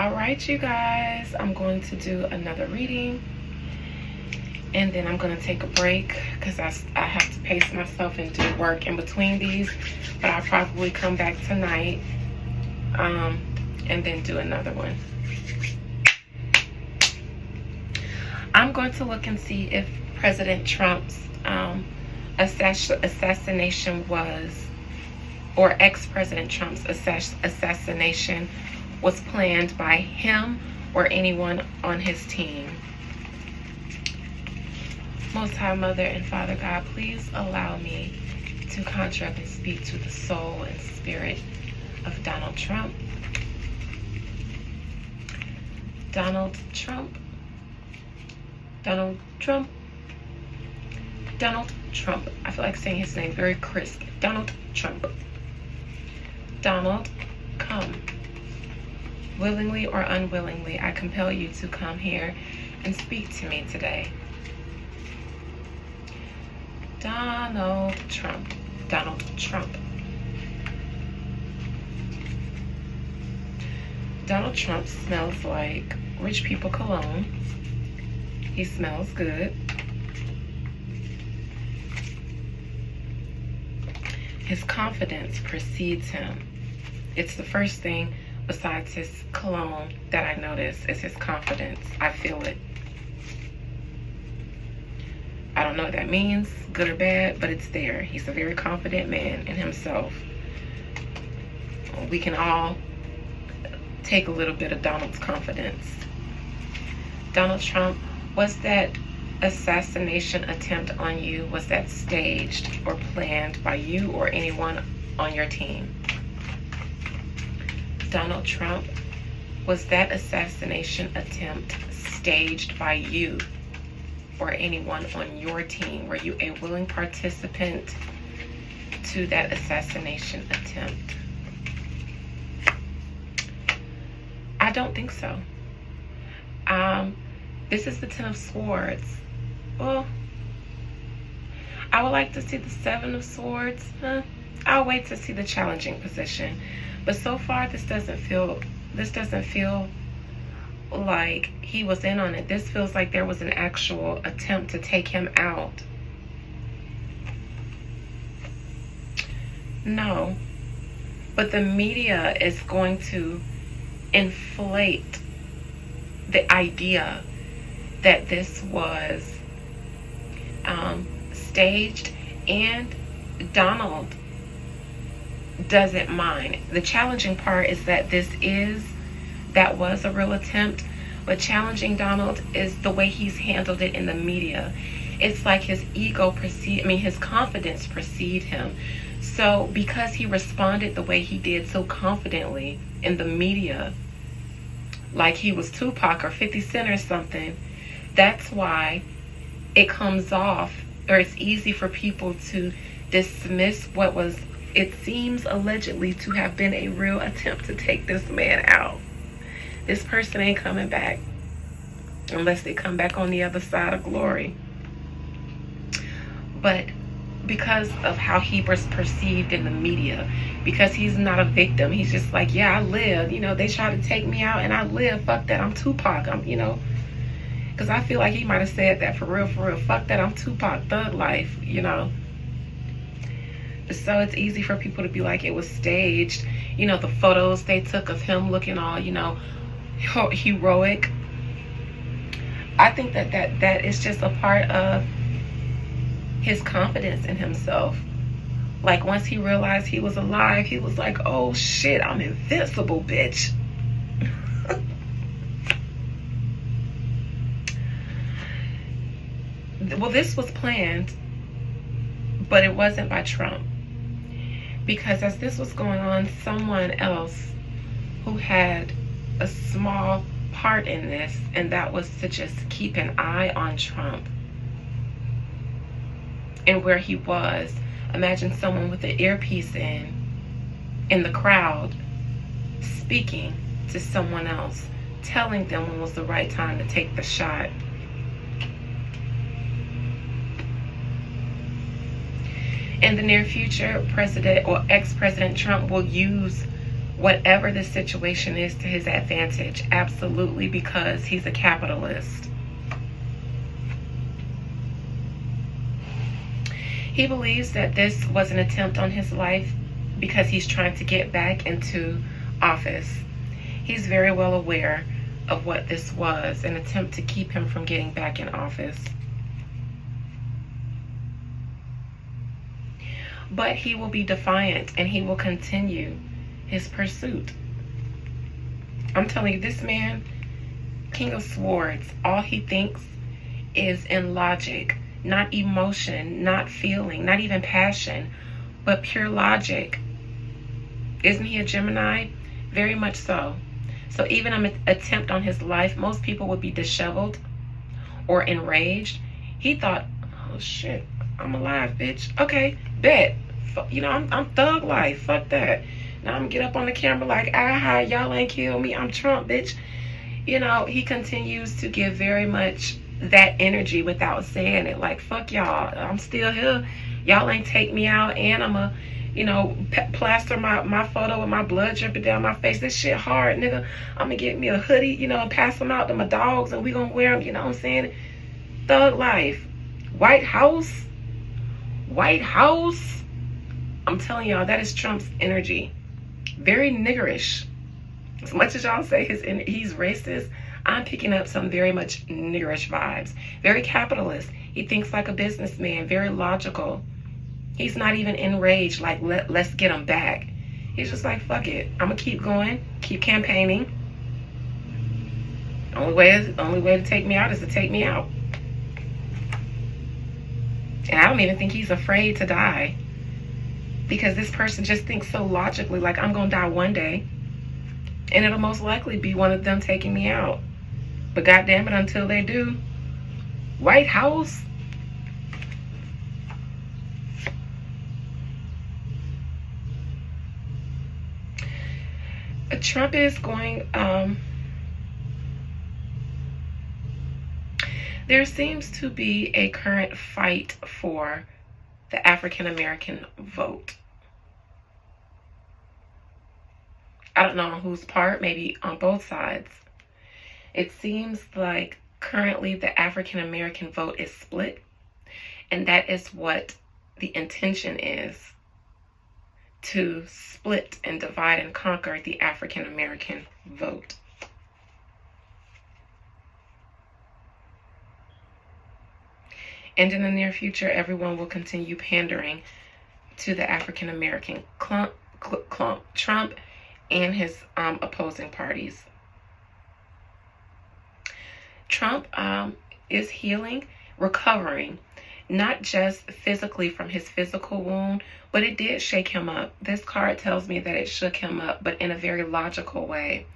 All right, you guys, I'm going to do another reading, and then I'm going to take a break because I have to pace myself and do work in between these, but I'll probably come back tonight and then do another one. I'm going to look and see if President Trump's assassination was, or ex-President Trump's assassination was planned by him or anyone on his team. Most High Mother and Father God, please allow me to conjure up and speak to the soul and spirit of Donald Trump. Donald Trump. Donald Trump. Donald Trump. I feel like saying his name very crisp. Donald Trump. Donald, come. Willingly or unwillingly, I compel you to come here and speak to me today. Donald Trump. Donald Trump. Donald Trump smells like rich people cologne. He smells good. His confidence precedes him. It's the first thing besides his cologne that I notice is his confidence. I feel it. I don't know what that means, good or bad, but it's there. He's a very confident man in himself. We can all take a little bit of Donald's confidence. Donald Trump, was that assassination attempt on you, was that staged or planned by you or anyone on your team? Donald Trump, was that assassination attempt staged by you or anyone on your team? Were you a willing participant to that assassination attempt? I don't think so. This is the Ten of Swords. Well, I would like to see the Seven of Swords. I'll wait to see the challenging position. But so far, this doesn't feel like he was in on it. This feels like there was an actual attempt to take him out. No. But the media is going to inflate the idea that this was staged, and Donald doesn't mind. The challenging part is that that was a real attempt, but challenging Donald is the way he's handled it in the media. It's like his ego his confidence preceded him. So because he responded the way he did so confidently in the media, like he was Tupac or 50 Cent or something, that's why it comes off, or it's easy for people to dismiss what was, it seems allegedly to have been a real attempt to take this man out. This person ain't coming back unless they come back on the other side of glory. But because of how he was perceived in the media, because he's not a victim, he's just like, yeah, I live. They tried to take me out and I live. Fuck that. I'm Tupac. Because I feel like he might have said that for real. Fuck that. I'm Tupac. Thug life. So it's easy for people to be like it was staged. The photos they took of him looking all, heroic. I think that is just a part of his confidence in himself. Like once he realized he was alive, he was like, oh shit, I'm invincible, bitch. Well, this was planned, but it wasn't by Trump. Because as this was going on, someone else who had a small part in this, and that was to just keep an eye on Trump and where he was. Imagine someone with an earpiece in the crowd, speaking to someone else, telling them when was the right time to take the shot. In the near future, President or ex-President Trump will use whatever the situation is to his advantage. Absolutely, because he's a capitalist. He believes that this was an attempt on his life because he's trying to get back into office. He's very well aware of what this was, an attempt to keep him from getting back in office. But he will be defiant and he will continue his pursuit. I'm telling you, this man, King of Swords, all he thinks is in logic, not emotion, not feeling, not even passion, but pure logic. Isn't he a Gemini? Very much so. So even an attempt on his life, most people would be disheveled or enraged. He thought, oh shit, I'm alive, bitch. Okay, bet. You know, I'm thug life. Fuck that. Now I'm gonna get up on the camera like, aha, y'all ain't kill me. I'm Trump, bitch. You know, he continues to give very much that energy without saying it. Like, fuck y'all. I'm still here. Y'all ain't take me out, and I'm a, you know, plaster my photo with my blood dripping down my face. This shit hard, nigga. I'm gonna get me a hoodie, you know, and pass them out to my dogs, and we gonna wear them, you know what I'm saying? Thug life. White House. White House. I'm telling y'all, that is Trump's energy. Very niggerish. As much as y'all say he's racist, I'm picking up some very much niggerish vibes. Very capitalist. He thinks like a businessman. Very logical. He's not even enraged, like, let's get him back. He's just like, fuck it. I'm going to keep going, keep campaigning. Only way to take me out is to take me out. And I don't even think he's afraid to die. Because this person just thinks so logically, like, I'm going to die one day. And it'll most likely be one of them taking me out. But goddamn it, until they do. White House? Trump is going, there seems to be a current fight for the African American vote. I don't know on whose part, maybe on both sides. It seems like currently the African American vote is split, and that is what the intention is, to split and divide and conquer the African American vote. And in the near future, everyone will continue pandering to the African American clump, Trump and his opposing parties. Trump is healing, recovering, not just physically from his physical wound, but it did shake him up. This card tells me that it shook him up, but in a very logical way.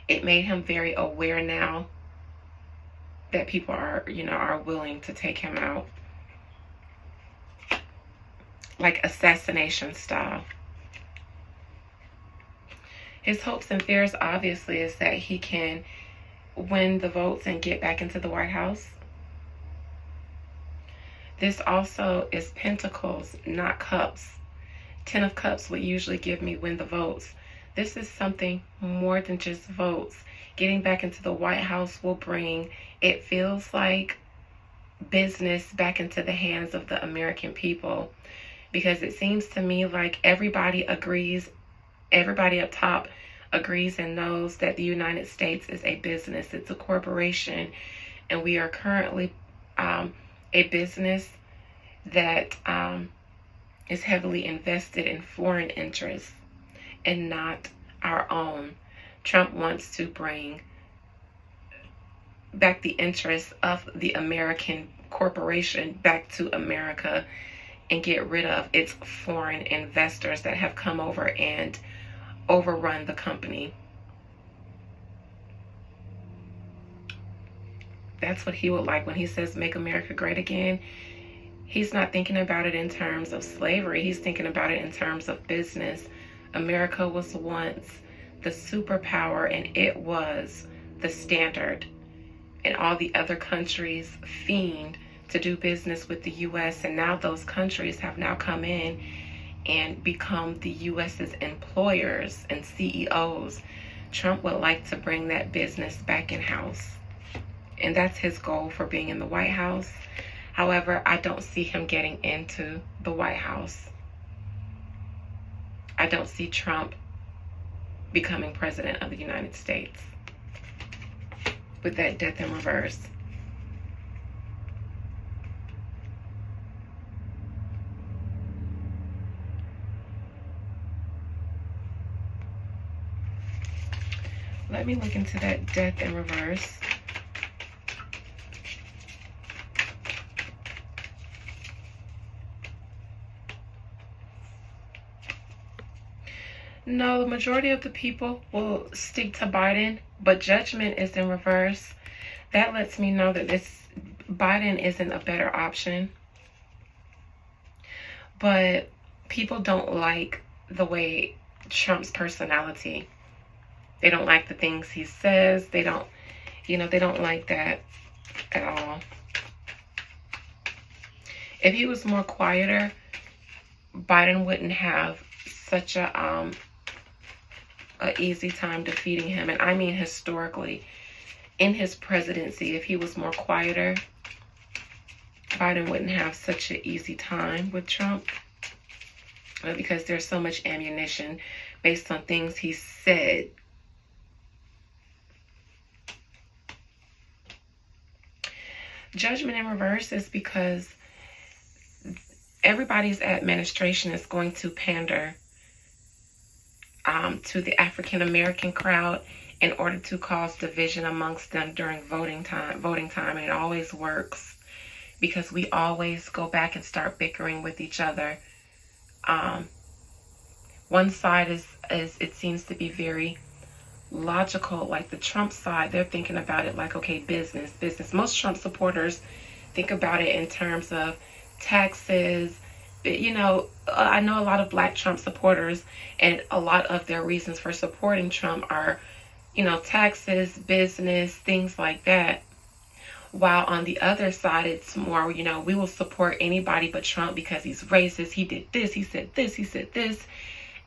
It made him very aware now that people are, you know, are willing to take him out. Like assassination style. His hopes and fears, obviously, is that he can win the votes and get back into the White House. This also is pentacles, not cups. 10 of cups would usually give me win the votes. This is something more than just votes. Getting back into the White House will bring, it feels like, business back into the hands of the American people. Because it seems to me like everybody agrees, everybody up top agrees and knows that the United States is a business. It's a corporation. And we are currently a business that is heavily invested in foreign interests and not our own. Trump wants to bring back the interests of the American corporation back to America and get rid of its foreign investors that have come over and overrun the company. That's what he would like when he says make America great again. He's not thinking about it in terms of slavery. He's thinking about it in terms of business. America was once the superpower, and it was the standard. And all the other countries fiend to do business with the U.S. And now those countries have now come in and become the US's employers and CEOs. Trump would like to bring that business back in-house. And that's his goal for being in the White House. However, I don't see him getting into the White House. I don't see Trump becoming president of the United States with that death in reverse. Let me look into that death in reverse. No, the majority of the people will stick to Biden, but judgment is in reverse. That lets me know that Biden isn't a better option. But people don't like the way Trump's personality. They don't like the things he says. They don't like that at all. If he was more quieter, Biden wouldn't have such a easy time defeating him. And I mean historically, in his presidency, if he was more quieter, Biden wouldn't have such an easy time with Trump, because there's so much ammunition based on things he said. Judgment in reverse is because everybody's administration is going to pander to the African American crowd in order to cause division amongst them during voting time, and it always works because we always go back and start bickering with each other. One side is it seems to be very logical, like the Trump side. They're thinking about it like, okay, business. Most Trump supporters think about it in terms of taxes. I know a lot of Black Trump supporters, and a lot of their reasons for supporting Trump are, taxes, business, things like that. While on the other side, it's more, we will support anybody but Trump because he's racist. He did this, he said this, he said this.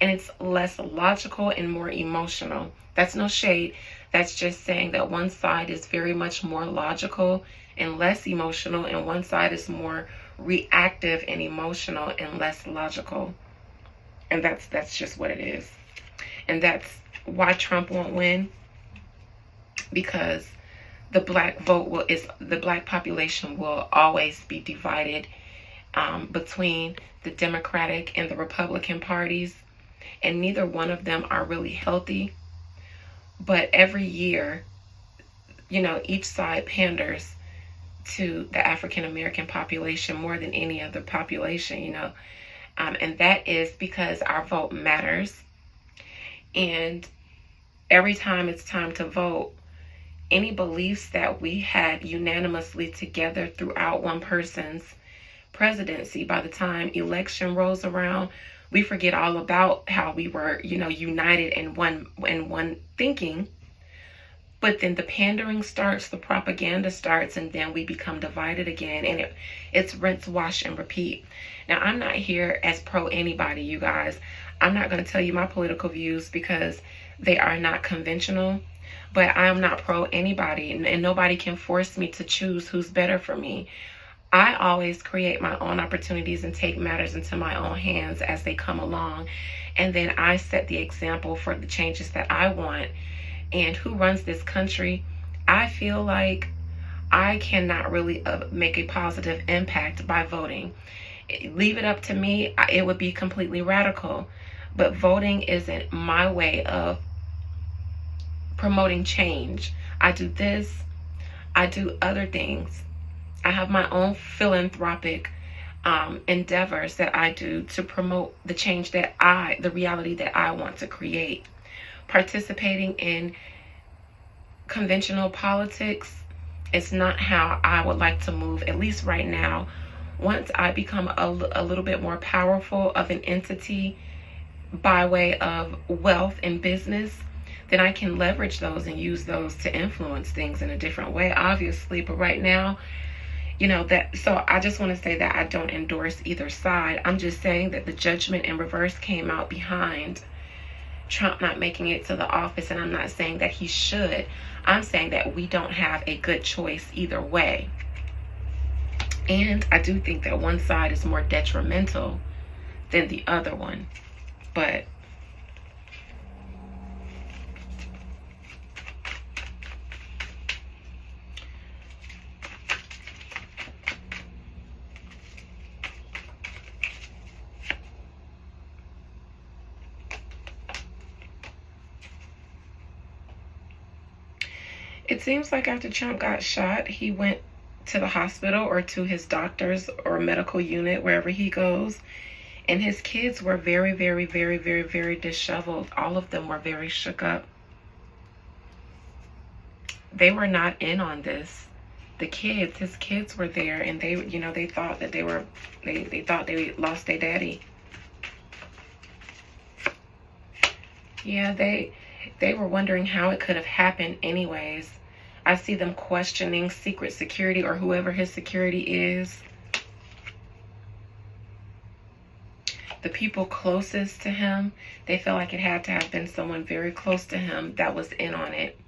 And it's less logical and more emotional. That's no shade. That's just saying that one side is very much more logical and less emotional, and one side is more reactive and emotional and less logical. And that's just what it is. And that's why Trump won't win, because the Black the Black population will always be divided between the Democratic and the Republican parties, and neither one of them are really healthy. But every year, each side panders to the African American population more than any other population, and that is because our vote matters. And every time it's time to vote, any beliefs that we had unanimously together throughout one person's presidency, by the time election rolls around, we forget all about how we were, united in one thinking. But then the pandering starts, the propaganda starts, and then we become divided again. And it's rinse, wash, and repeat. Now, I'm not here as pro anybody, you guys. I'm not going to tell you my political views because they are not conventional. But I am not pro anybody, and nobody can force me to choose who's better for me. I always create my own opportunities and take matters into my own hands as they come along. And then I set the example for the changes that I want. And who runs this country, I feel like I cannot really make a positive impact by voting. Leave it up to me, it would be completely radical. But voting isn't my way of promoting change. I do this, I do other things. I have my own philanthropic endeavors that I do to promote the change the reality that I want to create. Participating in conventional politics is not how I would like to move, at least right now. Once I become a little bit more powerful of an entity by way of wealth and business, then I can leverage those and use those to influence things in a different way, obviously. But right now, You know, that, so I just want to say that I don't endorse either side. I'm just saying that the judgment in reverse came out behind Trump not making it to the office, and I'm not saying that he should. I'm saying that we don't have a good choice either way. And I do think that one side is more detrimental than the other one. But it seems like after Trump got shot, he went to the hospital or to his doctor's or medical unit, wherever he goes. And his kids were very, very, very, very, very disheveled. All of them were very shook up. They were not in on this. The kids, his kids were there, and they, you know, they thought that they thought they lost their daddy. Yeah, they were wondering how it could have happened anyways. I see them questioning secret security or whoever his security is. The people closest to him, they felt like it had to have been someone very close to him that was in on it.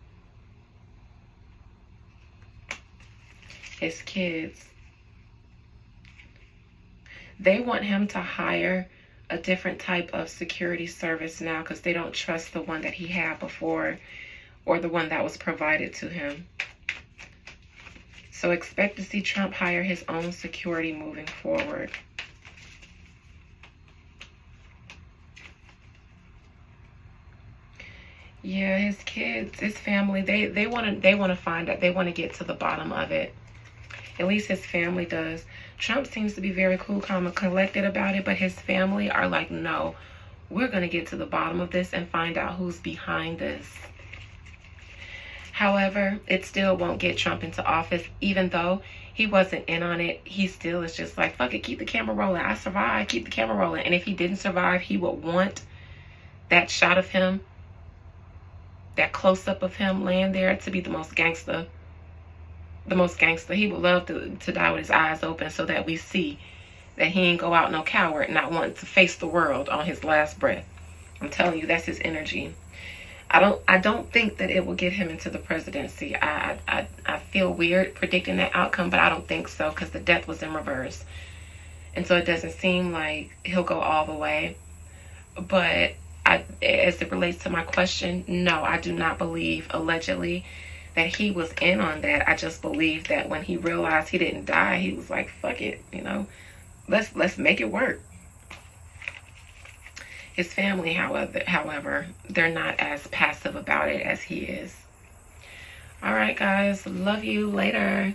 His kids. They want him to hire a different type of security service now because they don't trust the one that he had before or the one that was provided to him. So expect to see Trump hire his own security moving forward. Yeah, his kids, his family, they want to find out, they want to get to the bottom of it. At least his family does. Trump seems to be very cool, calm, and collected about it, but his family are like, no, we're going to get to the bottom of this and find out who's behind this. However, it still won't get Trump into office, even though he wasn't in on it. He still is just like, fuck it, keep the camera rolling. I survived, keep the camera rolling. And if he didn't survive, he would want that shot of him, that close-up of him laying there, to be the most gangster. The most gangster. He would love to die with his eyes open so that we see that he ain't go out no coward, not wanting to face the world on his last breath. I'm telling you, that's his energy. I don't think that it will get him into the presidency. I feel weird predicting that outcome, but I don't think so because the death was in reverse. And so it doesn't seem like he'll go all the way. But as it relates to my question, no, I do not believe allegedly that he was in on that. I just believe that when he realized he didn't die, he was like, fuck it, you know, let's make it work. His family, however, they're not as passive about it as he is. All right, guys. Love you. Later.